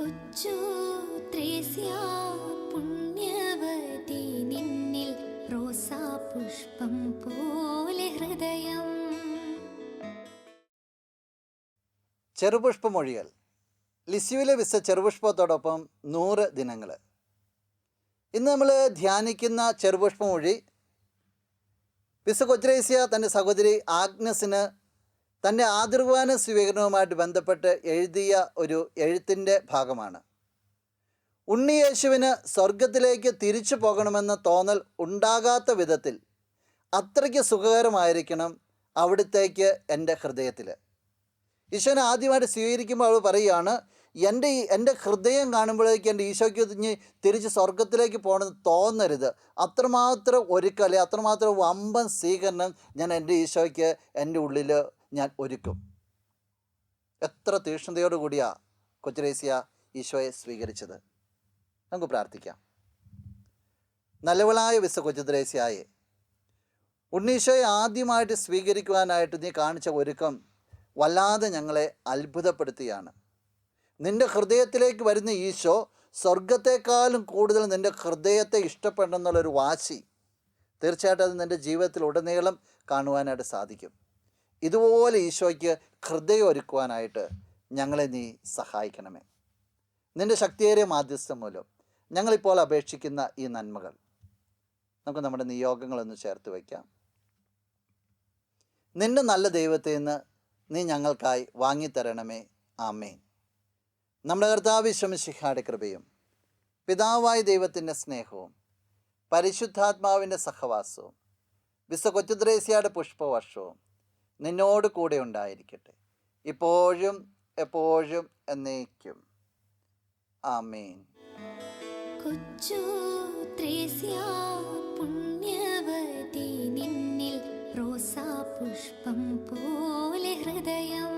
കൊച്ചു ത്രേസ്യ പുണ്യവതി നിന്നിൽ റോസാപുഷ്പം പോലെ ഹൃദയം. ചെറുപുഷ്പമൊഴികൾ. ലിസ്യുവിലെ വിശുദ്ധ ചെറുപുഷ്പത്തോടൊപ്പം 100 ദിനങ്ങൾ. ഇന്ന് നമ്മൾ ധ്യാനിക്കുന്ന ചെറുപുഷ്പമൊഴി വിശുദ്ധ കൊച്ചുത്രേസ്യ തൻ്റെ സഹോദരി ആഗ്നസിന് തൻ്റെ ആതിർവാന സ്വീകരണവുമായിട്ട് ബന്ധപ്പെട്ട് എഴുതിയ ഒരു എഴുത്തിൻ്റെ ഭാഗമാണ്. ഉണ്ണിയേശുവിന് സ്വർഗത്തിലേക്ക് തിരിച്ചു പോകണമെന്ന തോന്നൽ ഉണ്ടാകാത്ത വിധത്തിൽ അത്രയ്ക്ക് സുഖകരമായിരിക്കണം അവിടുത്തേക്ക് എൻ്റെ ഹൃദയത്തിൽ. ഈശോനെ ആദ്യമായിട്ട് സ്വീകരിക്കുമ്പോൾ അവൾ പറയുകയാണ്, എൻ്റെ ഹൃദയം കാണുമ്പോഴേക്ക് എൻ്റെ ഈശോയ്ക്ക് തിരിച്ച് സ്വർഗത്തിലേക്ക് പോകണമെന്ന് തോന്നരുത്. അത്രമാത്രം ഒരുക്കൽ, അത്രമാത്രം വമ്പൻ സ്വീകരണം ഞാൻ എൻ്റെ ഈശോയ്ക്ക് എൻ്റെ ഉള്ളിൽ ഞാൻ ഒരുക്കും. എത്ര തീക്ഷ്ണതയോടുകൂടിയാണ് കൊച്ചുത്രേസ്യ ഈശോയെ സ്വീകരിച്ചത്. നമുക്ക് പ്രാർത്ഥിക്കാം. നല്ലവളായ വിശുദ്ധ കൊച്ചുത്രേസ്യയെ, ഉണ്ണീശോയെ ആദ്യമായിട്ട് സ്വീകരിക്കുവാനായിട്ട് നീ കാണിച്ച ഒരുക്കം വല്ലാതെ ഞങ്ങളെ അത്ഭുതപ്പെടുത്തിയാണ്. നിൻ്റെ ഹൃദയത്തിലേക്ക് വരുന്ന ഈശോ സ്വർഗത്തെക്കാളും കൂടുതൽ നിൻ്റെ ഹൃദയത്തെ ഇഷ്ടപ്പെടണമെന്നുള്ളൊരു വാശി തീർച്ചയായിട്ടും അത് നിൻ്റെ ജീവിതത്തിൽ ഉടനീളം കാണുവാനായിട്ട് സാധിക്കും. ഇതുപോലെ ഈശോയ്ക്ക് ഹൃദയം ഒരുക്കുവാനായിട്ട് ഞങ്ങളെ നീ സഹായിക്കണമേ. നിൻ്റെ ശക്തിയേറിയ മാധ്യസ്ഥം മൂലം ഞങ്ങളിപ്പോൾ അപേക്ഷിക്കുന്ന ഈ നന്മകൾ നമുക്ക് നമ്മുടെ നിയോഗങ്ങളൊന്ന് ചേർത്ത് വയ്ക്കാം. നിൻ്റെ നല്ല ദൈവത്തിൽ നിന്ന് നീ ഞങ്ങൾക്കായി വാങ്ങിത്തരണമേ. ആമേൻ. നമ്മുടെ കർത്താവ് ഈശോ മിശിഹായുടെ കൃപയും പിതാവായ ദൈവത്തിൻ്റെ സ്നേഹവും പരിശുദ്ധാത്മാവിൻ്റെ സഹവാസവും വിശുദ്ധ കൊച്ചുത്രേസ്യയുടെ പുഷ്പവർഷവും നിന്നോട് കൂടെ ഉണ്ടായിരിക്കട്ടെ, ഇപ്പോഴും എപ്പോഴും എന്നേക്കും. ആമേൻ. കൊച്ചു ത്രേസ്യ പുണ്യവതി നിന്നിൽ റോസാപുഷ്പം പോലെ ഹൃദയം.